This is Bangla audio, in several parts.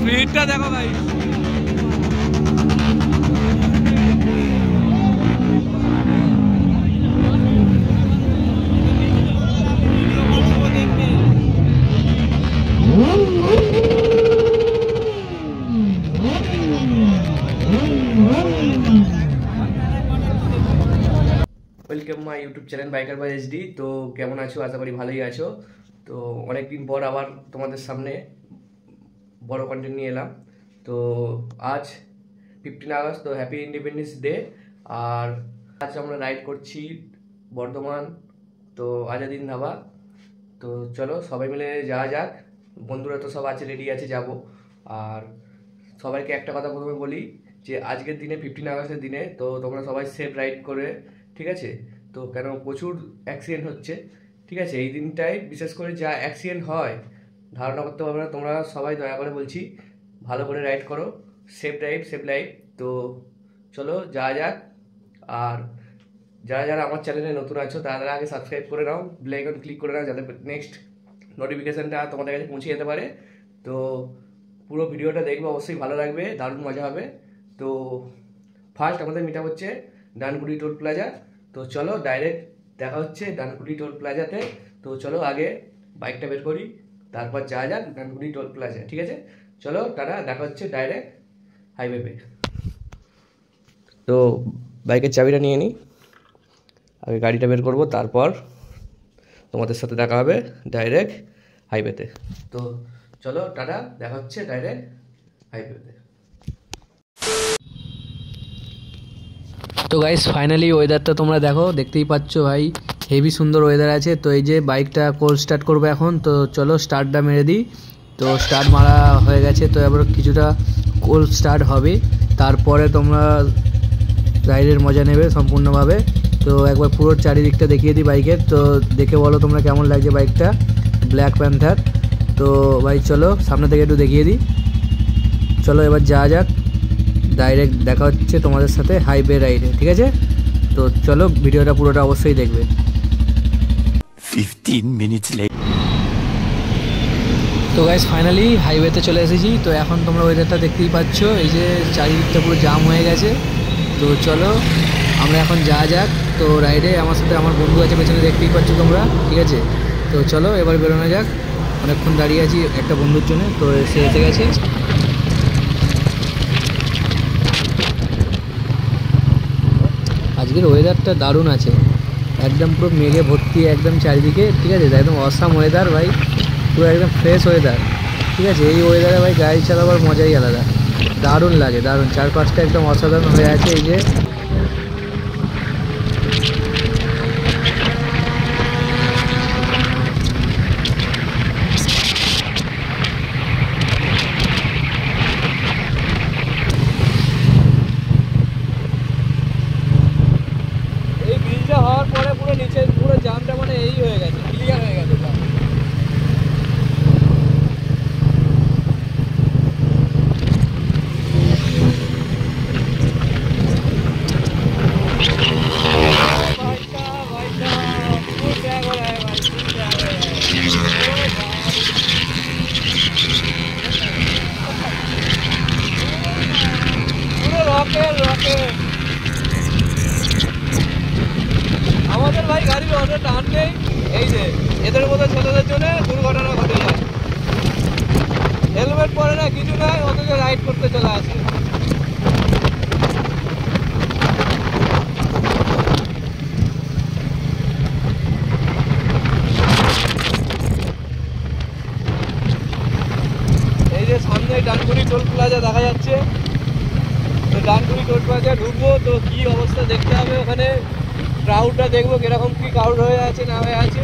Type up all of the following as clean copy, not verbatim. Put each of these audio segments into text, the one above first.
ভিড়টা দেখো ভাই। Welcome my YouTube channel biker by HD. তো কেমন আছো? আশা করি ভালোই আছো। তো অনেকদিন পর আবার তোমাদের সামনে বড় কন্টেন্ট নিয়ে এলাম। তো আজ 15 আগস্ট, তো হ্যাপি ইন্ডিপেন্ডেন্স ডে। আর আজ আমরা রাইড করছি বর্ধমান, তো আজাদিন ধাবা। তো চলো সবাই মিলে যাওয়া যাক। বন্ধুরা তো সব আছে, রেডি আছে, যাব। আর সবাইকে একটা কথা প্রথমে বলি যে আজকের দিনে 15 আগস্টের দিনে তো তোমরা সবাই সেফ রাইড করে, ঠিক আছে? তো কেন প্রচুর অ্যাক্সিডেন্ট হচ্ছে, ঠিক আছে? এই দিনটায় বিশেষ করে যা অ্যাক্সিডেন্ট হয় ধারণা করতে পারবে না। তোমরা সবাই দয়া করে বলছি ভালো করে রাইড করো, সেফ ড্রাইভ সেফ লাইফ। তো চলো যাওয়া যাক। আর যারা যারা আমার চ্যানেলে নতুন আছো তারা আগে সাবস্ক্রাইব করে নাও, বেল আইকন ক্লিক করে নাও, যাতে নেক্সট নোটিফিকেশানটা তোমাদের কাছে পৌঁছে যেতে পারে। তো পুরো ভিডিওটা দেখবে, অবশ্যই ভালো লাগবে, দারুণ মজা হবে। তো ফার্স্ট আমাদের মিট আপ হচ্ছে ডানকুনি টোল প্লাজা। তো চলো ডাইরেক্ট দেখা হচ্ছে ডানকুনি টোল প্লাজাতে। তো চলো আগে বাইকটা বের করি, তারপর যাওয়া যাক ডানকুনি টোল প্লাজা, ঠিক আছে? চলো টাটা, দেখা হচ্ছে ডাইরেক্ট হাইওয়েতে। তো বাইকের চাবিটা নিয়ে নিই, আগে গাড়িটা বের করবো, তারপর তোমাদের সাথে দেখা হবে ডাইরেক্ট হাইওয়েতে। তো চলো টাটা, দেখা হচ্ছে ডাইরেক্ট হাইওয়েতে। তো গাইস ফাইনালি ওয়েদারটা তোমরা দেখো, দেখতেই পাচ্ছ ভাই, হেভি সুন্দর ওয়েদার আছে। তো এই যে বাইকটা কোল্ড স্টার্ট করবো এখন। তো চলো স্টার্টটা মেরে দিই। তো স্টার্ট মারা হয়ে গেছে, তো এবার কিছুটা কোল্ড স্টার্ট হবে, তারপরে তোমরা রাইডের মজা নেবে সম্পূর্ণভাবে। তো একবার পুরো চারিদিকটা দেখিয়ে দিই বাইকের। তো দেখে বলো তোমরা কেমন লাগছে বাইকটা, ব্ল্যাক প্যান্থার। তো ভাই চলো সামনে থেকে একটু দেখিয়ে দিই। চলো এবার যাওয়া যাক, ডাইরেক্ট দেখা হচ্ছে তোমাদের সাথে হাইওয়ে রাইডে, ঠিক আছে? তো চলো ভিডিওটা পুরোটা অবশ্যই দেখবে। 15 minutes later. তো গাইস ফাইনালি হাইওয়েতে চলে এসেছি। তো এখন তোমরা ওয়েদারটা দেখতেই পাচ্ছ, এই যে চারিদিকটা পুরো জাম হয়ে গেছে। তো চলো আমরা এখন যাওয়া যাক তো রাইডে। আমার সাথে আমার বন্ধু আছে পেছনে, দেখতেই পাচ্ছ তোমরা, ঠিক আছে? তো চলো এবার বেরোনো যাক। অনেকক্ষণ দাঁড়িয়ে আছি একটা বন্ধুর জন্য, তো সে এসে গেছে। আজকের ওয়েদারটা দারুণ আছে, একদম পুরো মেঘে ভর্তি একদম চারিদিকে, ঠিক আছে? একদম অসাম ওয়েদার ভাই, পুরো একদম ফ্রেশ ওয়েদার, ঠিক আছে? এই ওয়েদারে ভাই গাড়ি চালাবার মজাই আলাদা, দারুণ লাগে, দারুণ। চারপাশটা একদম অসাধারণ হয়ে আছে। এই যে এই ব্রিজটা হওয়ার পরে পুরো নিচে পুরো জামটা মানে এই হয়ে গেছে, ক্লিয়ার হয়ে গেছে। আমাদের ভাই গাড়ির অটো টান নেই, এই যে এদের মতো ছেলেদের জন্য দুর্ঘটনা ঘটে যায়। হেলমেট পরে না, কিছু নাই, অথচ রাইড করতে চলে আসে। এই যে সামনে ডানকুনি টোল প্লাজা দেখা যাচ্ছে। তো ডানকুনি টোল প্লাজা ঢুকবো, তো কি অবস্থা দেখতে হবে ওখানে, ক্রাউডটা দেখবো কিরকম কি ক্রাউড হয়ে আছে না হয়ে আছে।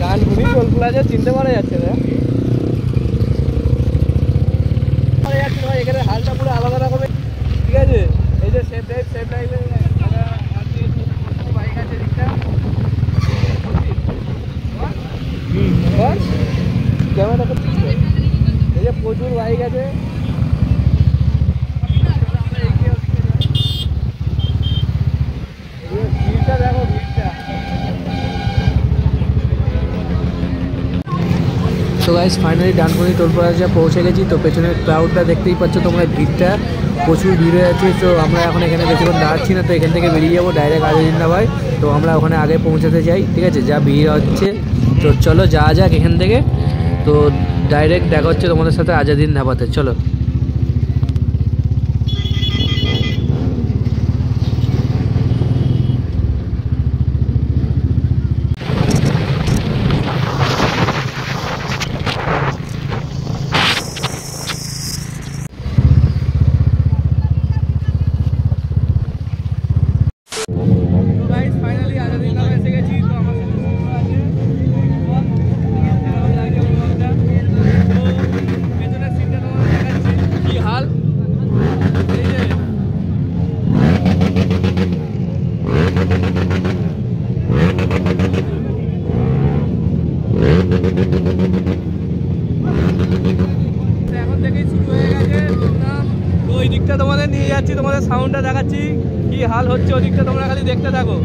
ডানকুনি টোল প্লাজা চিনতে পারা যাচ্ছে না, এখানে হালটা পুরো আলাদা রকমের, ঠিক আছে? এই যে সেফ ড্রাইভ সেফ ড্রাইভের বাইক আছে দিকটা, ক্যামেরা করছিস? এই যে প্রচুর বাইক আছে। So guys finally Dankuni toll plaza পৌঁছে গেছি। তো পেছনের ক্রাউডটা দেখতেই পাচ্ছ তোমরা, ভিড়টা প্রচুর ভিড় হয়ে আছে। তো আমরা এখন এখানে বেশিক্ষণ দাঁড়াচ্ছি না, তো এখান থেকে বেরিয়ে যাবো ডাইরেক্ট আজাদিন ধাবায়। তো আমরা ওখানে আগে পৌঁছাতে চাই, ঠিক আছে, যা ভিড় হচ্ছে। তো চলো যাওয়া যাক এখান থেকে। তো ডাইরেক্ট দেখা হচ্ছে তোমাদের সাথে আজাদিন ধাবাতে, চলো। এখন থেকেই শুরু হয়ে গেছে প্রোগ্রাম। তো ওই দিকটা তোমাদের নিয়ে যাচ্ছি, তোমাদের সাউন্ডটা দেখাচ্ছি কি হাল হচ্ছে ওই দিকটা, তোমরা খালি দেখতে থাকো।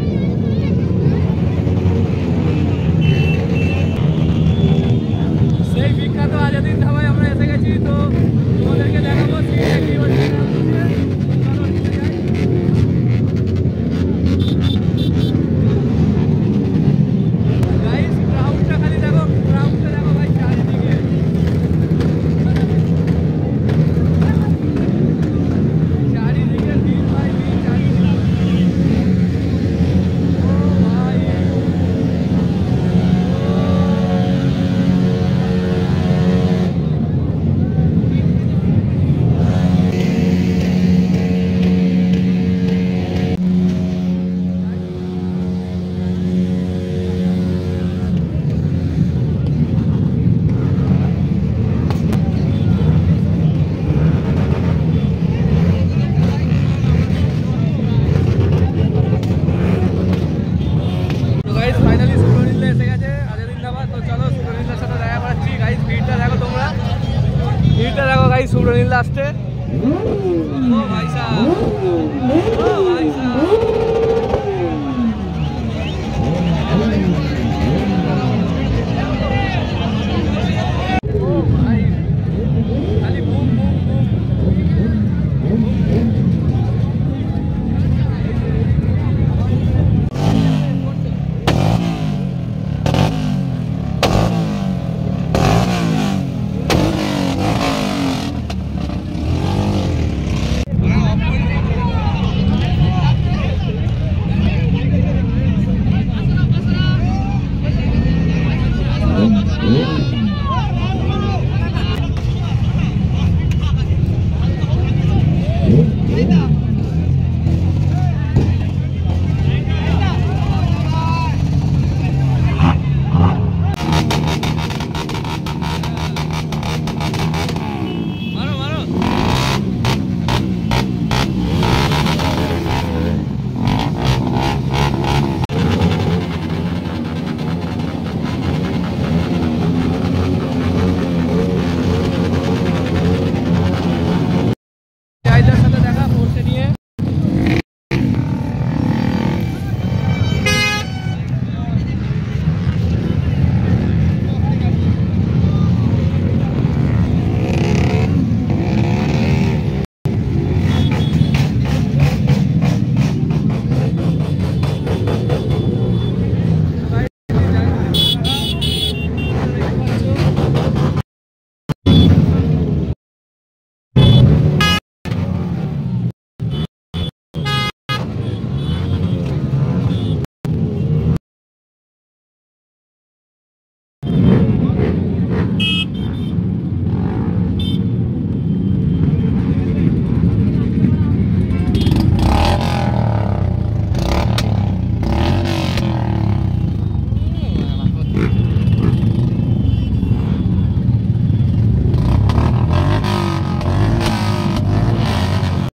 সেই বিখ্যাত আজাদিন ধাবায় আমরা এসে গেছি। তো তোমাদেরকে দেখাবো ক্রাউডটা খালি দেখো, ক্রাউডটা দেখো ভাই চারিদিকে। চারিদিকে ভিড় ভাই, ভিড় চারিদিকে। ও ভাই ফাইনালি সুব্রনীলে এসে গেছে আজাদিন ধাবা। তো চলো সুব্রনীলের সাথে দেখা করাচ্ছি। গাইস ভিড়টা দেখো তোমরা, ভিড়টা দেখো গাইস সুব্রনীল আসছে। ও ভাই সাহেব, ও ভাই সাহেব, ও ভাই খালি বুম বুম বুম।